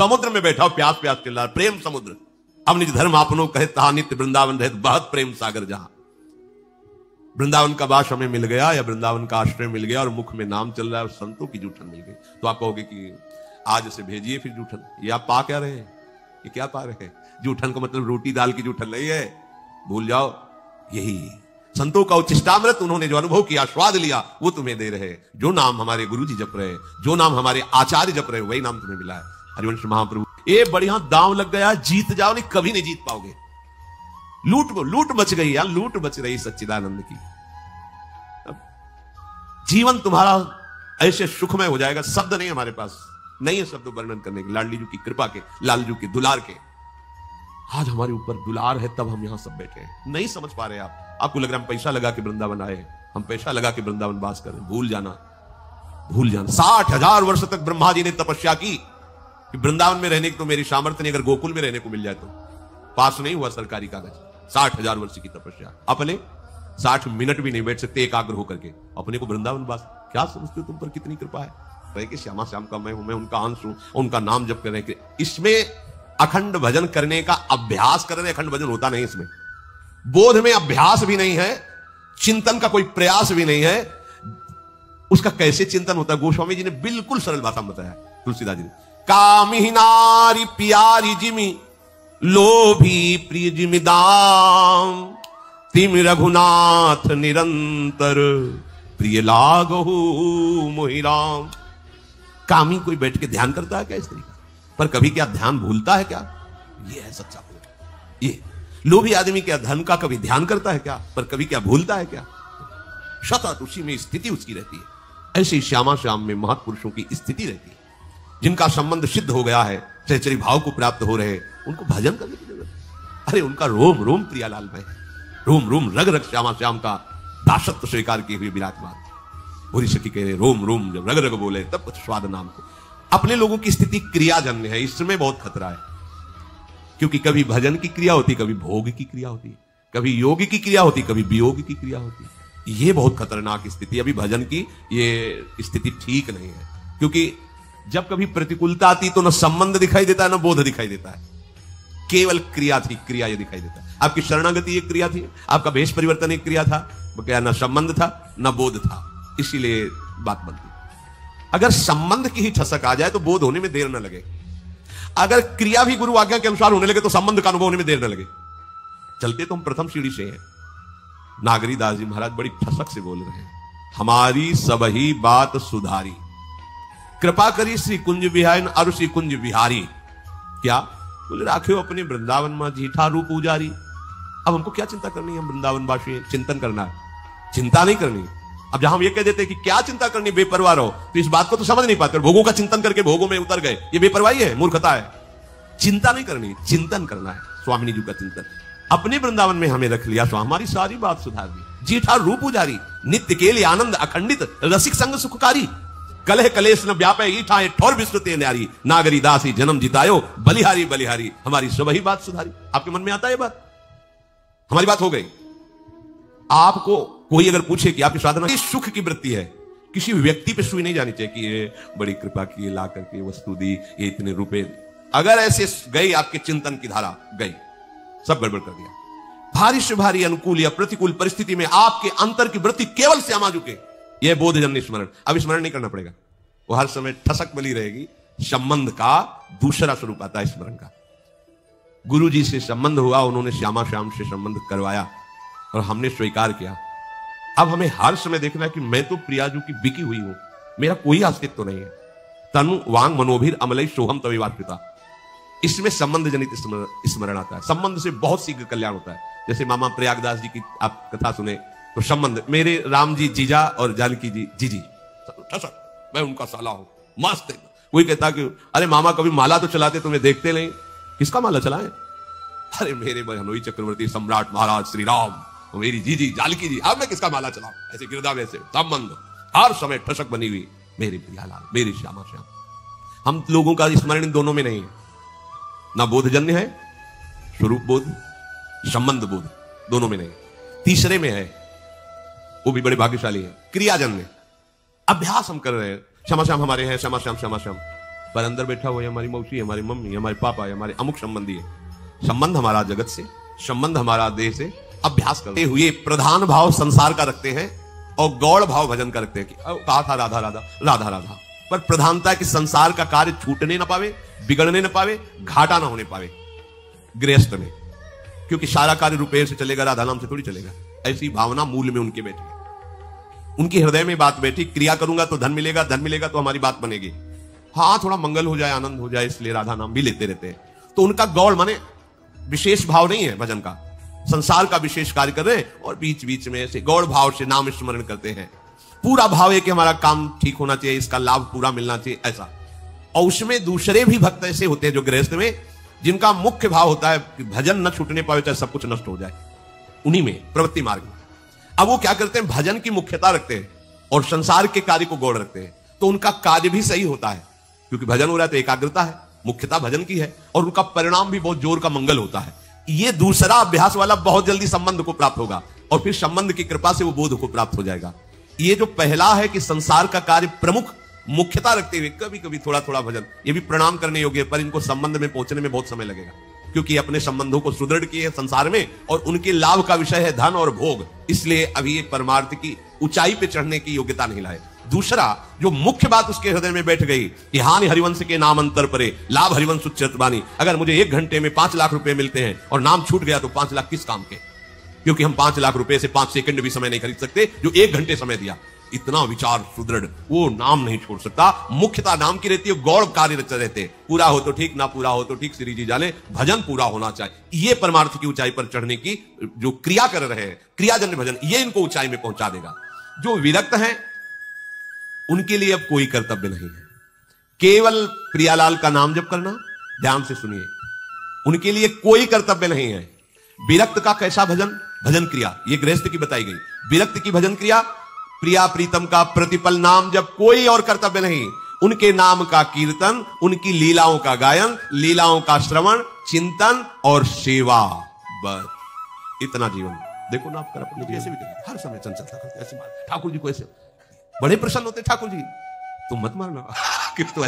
समुद्र में बैठा हो, प्यास प्यास चिल्ला, प्रेम समुद्र। अब निज धर्म आपनो कहे तहा नित्य वृंदावन रहे, बहुत प्रेम सागर जहां। वृंदावन का वास हमें मिल गया या वृंदावन का आश्रय मिल गया और मुख में नाम चल रहा है और संतों की जूठन मिल गई, तो आप कहोगे कि आज से भेजिए फिर जूठन। ये आप पा क्या रहे हैं? ये क्या पा रहे हैं? जूठन का मतलब रोटी दाल की जूठन नहीं है, भूल जाओ। यही संतों का उच्चिष्टामृत, उन्होंने जो अनुभव किया, स्वाद लिया, वो तुम्हें दे रहे। जो नाम हमारे गुरु जी जप रहे, जो नाम हमारे आचार्य जप रहे, वही नाम तुम्हें मिला है। हरिवंश महाप्रभु, ये बढ़िया दांव लग गया, जीत जाओ नहीं, कभी नहीं जीत पाओगे। लूट बच गई यार, लूट बच रही सच्चिदानंद की। जीवन तुम्हारा ऐसे सुखमय हो जाएगा, शब्द नहीं हमारे पास, नहीं है शब्द वर्णन करने के। लाडली जी की कृपा के, लालजू के दुलार के, आज हमारे ऊपर दुलार है, तब हम यहां सब बैठे हैं। नहीं समझ पा रहे आप, आपको लग रहा है हम पैसा लगा के वृंदावन आए, हम पैसा लगा के वृंदावन वास करें। भूल जाना, भूल जाना। 60,000 वर्ष तक ब्रह्मा जी ने तपस्या की कि वृंदावन में रहने की तो मेरी सामर्थ्य नहीं, अगर गोकुल में रहने को मिल जाए तो। पास नहीं हुआ सरकारी कागज। 60,000 वर्ष की तपस्या, अपने 60 मिनट भी नहीं बैठ सकते एकाग्र होकर के, अपने को वृंदावन वास। क्या समझते हो तुम पर कितनी कृपा है? कहे कि श्यामा श्याम का मैं हूं, मैं उनका अंश हूं, उनका नाम जप कर रहे। इसमें अखंड भजन करने का अभ्यास कर रहे, अखंड भजन होता नहीं इसमें। बोध में अभ्यास भी नहीं है, चिंतन का कोई प्रयास भी नहीं है। उसका कैसे चिंतन होता है? गोस्वामी जी ने बिल्कुल सरल भाषा में बताया, तुलसीदास जी ने। कामी नारी प्यारी जिमी, लोभी प्रिय जिमी दाम, तिम रघुनाथ निरंतर, प्रिय लागहु मोहि राम। कामी कोई बैठ के ध्यान करता है क्या इस तरीके? पर कभी क्या ध्यान भूलता है क्या? ये है सच्चा प्रेम। ये लोभी आदमी क्या धन का कभी ध्यान करता है क्या? पर कभी क्या भूलता है क्या? सतत उसी में स्थिति उसकी रहती है। ऐसे श्यामा श्याम में महत्पुरुषों की स्थिति रहती है, जिनका संबंध सिद्ध हो गया है, सहचरी भाव को प्राप्त हो रहे, उनको भजन करने की जरूरत है। अरे उनका रोम रोम प्रियालाल में है, रोम रोम रग रग श्यामा श्याम का दासत्व स्वीकार किए हुए विराजमान। भूरी सखी कह रहे रोम रोम जब रग रग बोले तब कुछ स्वाद नाम को। अपने लोगों की स्थिति क्रियाजन्य है, इसमें बहुत खतरा है। क्योंकि कभी भजन की क्रिया होती, कभी भोग की क्रिया होती, कभी योग की क्रिया होती, कभी वियोग की क्रिया होती। ये बहुत खतरनाक स्थिति। अभी भजन की ये स्थिति ठीक नहीं है, क्योंकि जब कभी प्रतिकूलता आती तो न संबंध दिखाई देता है, न बोध दिखाई देता है। केवल क्रिया थी, क्रिया ये दिखाई देता है। आपकी शरणागति एक क्रिया थी, आपका भेष परिवर्तन एक क्रिया था, क्या न संबंध था न बोध था, इसीलिए बात बनती। अगर संबंध की ही ठसक आ जाए तो बोध होने में देर न लगे। अगर क्रिया भी गुरु आज्ञा के अनुसार होने लगे तो संबंध का अनुभव होने में देर न लगे। चलते तो हम प्रथम सीढ़ी से हैं। नागरी दास जी महाराज बड़ी ठसक से बोल रहे हैं, हमारी सबही बात सुधारी, कृपा करी श्री कुंज बिहारी अरु श्री कुंज बिहारी। क्या बोले? राखे हो अपने वृंदावन में जीठा रूप उजारी। अब हमको क्या चिंता करनी है? हम वृंदावन वासी, चिंतन करना है, चिंता नहीं करनी। अब जहां हम ये कह देते हैं कि क्या चिंता करनी, बेपरवाह रहो, तो इस बात को तो समझ नहीं पाते। भोगों का चिंतन करके भोगों में उतर गए, ये बेपरवाही है, मूर्खता है। चिंता नहीं करनी, चिंतन करना है, स्वामिनी जी का चिंतन। अपने वृंदावन में हमें रख लिया तो हमारी सारी बात सुधार दी। जीठा रूप उजारी, नित्य के लिए आनंद अखंडित, रसिक संग सुखकारी, कलह कलेश न व्यापे ईठा ठोर विस्तृते न्यारी, नागरी दासी जन्म जितायो, बलिहारी बलिहारी, हमारी सब ही बात सुधारी। आपके मन में आता है बात? हमारी बात हो गई। आपको कोई अगर पूछे कि आपकी साधना किस सुख की वृत्ति है, किसी व्यक्ति पे सुई नहीं जानी चाहिए कि ये बड़ी कृपा की, ला करके वस्तु दी, ये इतने रुपए। अगर ऐसे गई आपके चिंतन की धारा गई, सब गड़बड़ कर दिया। भारी से भारी अनुकूल या प्रतिकूल परिस्थिति में आपके अंतर की वृत्ति केवल श्यामा झुके, यह बोधजन्य स्मरण। अब स्मरण नहीं करना पड़ेगा, वो हर समय ठसक बनी रहेगी। संबंध का दूसरा स्वरूप आता है स्मरण का। गुरु जी से संबंध हुआ, उन्होंने श्यामा श्याम से संबंध करवाया और हमने स्वीकार किया। अब हमें हर समय देखना है कि मैं तो प्रियाजू की बिकी हुई हूं, मेरा कोई अस्तित्व तो नहीं है। तनु वांग मनोभीर अमलई सोहम तविवार्पिता, इसमें संबंध जनित स्मरण आता है। संबंध से बहुत शीघ्र कल्याण होता है। जैसे मामा प्रयागदास जी की आप कथा सुने तो संबंध, मेरे राम जी जीजा और जानकी जी जीजी, मैं उनका साला हूं, मस्त है। कोई कहता कि अरे मामा कभी माला तो चलाते, तुम्हें देखते नहीं। किसका माला चलाए? अरे मेरे हनोई चक्रवर्ती सम्राट महाराज श्री राम, मेरी जीजी जानकी जी, अब मैं किसका माला चलाऊं? ऐसे गिरदा वैसे संबंध हर समय ठसक बनी हुई, मेरे प्रियालाल, मेरी श्यामा श्याम। हम लोगों का स्मरण इन दोनों में नहीं है, ना बोधजन्य है, स्वरूप बोध, संबंध बोध, दोनों में नहीं। तीसरे में है, वो भी बड़े भाग्यशाली है, क्रियाजन्य। अभ्यास हम कर रहे हैं, श्यामा श्याम हमारे हैं, श्यामा श्याम श्यामा श्याम। पर अंदर बैठा हुआ हमारी मौसी, हमारी मम्मी, हमारे पापा, हमारे अमुक संबंधी है। संबंध हमारा जगत से, संबंध हमारा देह से। अभ्यास करते हुए प्रधान भाव संसार का रखते हैं और गौड़ भाव भजन का रखते हैं कि कहा था राधा राधा राधा राधा, पर प्रधानता कि संसार का कार्य छूटने ना पावे, बिगड़ने ना पावे, घाटा ना होने पावे गृहस्थ में, क्योंकि सारा कार्य रुपये से चलेगा, राधा नाम से थोड़ी चलेगा। ऐसी भावना मूल में उनके बैठी, उनके हृदय में बात बैठी, क्रिया करूंगा तो धन मिलेगा, धन मिलेगा तो हमारी बात बनेगी, हाँ थोड़ा मंगल हो जाए, आनंद हो जाए, इसलिए राधा नाम भी लेते रहते हैं। तो उनका गौड़ माने विशेष भाव नहीं है भजन का, संसार का विशेष कार्य कर रहे हैं और बीच बीच में ऐसे गौड़ भाव से नाम स्मरण करते हैं। पूरा भाव है कि हमारा काम ठीक होना चाहिए, इसका लाभ पूरा मिलना चाहिए, ऐसा। और उसमें दूसरे भी भक्त ऐसे होते हैं जो गृहस्थ में, जिनका मुख्य भाव होता है कि भजन न छूटने पावे चाहे सब कुछ नष्ट हो जाए, उन्हीं में प्रवृत्ति मार्ग में। अब वो क्या करते हैं, भजन की मुख्यता रखते हैं और संसार के कार्य को गौड़ रखते हैं, तो उनका कार्य भी सही होता है, क्योंकि भजन हो रहा है तो एकाग्रता है, मुख्यता भजन की है, और उनका परिणाम भी बहुत जोर का मंगल होता है। ये दूसरा अभ्यास वाला बहुत जल्दी संबंध को प्राप्त होगा और फिर संबंध की कृपा से वो बोध को प्राप्त हो जाएगा। ये जो पहला है कि संसार का कार्य प्रमुख मुख्यता रखते हुए कभी कभी थोड़ा थोड़ा भजन, ये भी प्रणाम करने योग्य है, पर इनको संबंध में पहुंचने में बहुत समय लगेगा, क्योंकि अपने संबंधों को सुदृढ़ किए हैं संसार में और उनके लाभ का विषय है धन और भोग, इसलिए अभी ये परमार्थ की ऊंचाई पे चढ़ने की योग्यता नहीं लाए। दूसरा जो मुख्य बात उसके हृदय में बैठ गई कि हानि हरिवंश के नाम अंतर परे, लाभ हरिवंश उच्चत बानी। अगर मुझे 1 घंटे में 5 लाख रुपए मिलते हैं और नाम छूट गया तो 5 लाख किस काम के, क्योंकि हम 5 लाख रुपए से 5 सेकंड भी समय नहीं खरीद सकते जो 1 घंटे समय दिया। इतना विचार सुदृढ़, वो नाम नहीं छोड़ सकता। मुख्यता नाम की रहती है, गौड़ कार्य रहते, पूरा हो तो ठीक, ना पूरा हो तो ठीक, श्री जी जाने, भजन पूरा होना चाहिए। ये परमार्थ की ऊंचाई पर चढ़ने की जो क्रिया कर रहे हैं, क्रियाजन्य भजन, ये इनको ऊंचाई में पहुंचा देगा। जो विरक्त हैं उनके लिए अब कोई कर्तव्य नहीं है, केवल प्रियालाल का नाम जप करना। ध्यान से सुनिए, उनके लिए कोई कर्तव्य नहीं है। विरक्त का कैसा भजन, भजन क्रिया, ये गृहस्थ की बताई गई। विरक्त की भजन क्रिया, प्रिया प्रीतम का प्रतिपल नाम जब, कोई और कर्तव्य नहीं। उनके नाम का कीर्तन, उनकी लीलाओं का गायन, लीलाओं का श्रवण, चिंतन और सेवा, बस इतना जीवन। देखो ना आप कर अपने ऐसे भी करते, हर समय चंचलता करते, ऐसे ठाकुर जी को ऐसे बड़े प्रसन्न होते ठाकुर जी, तुम मत मारना कि तो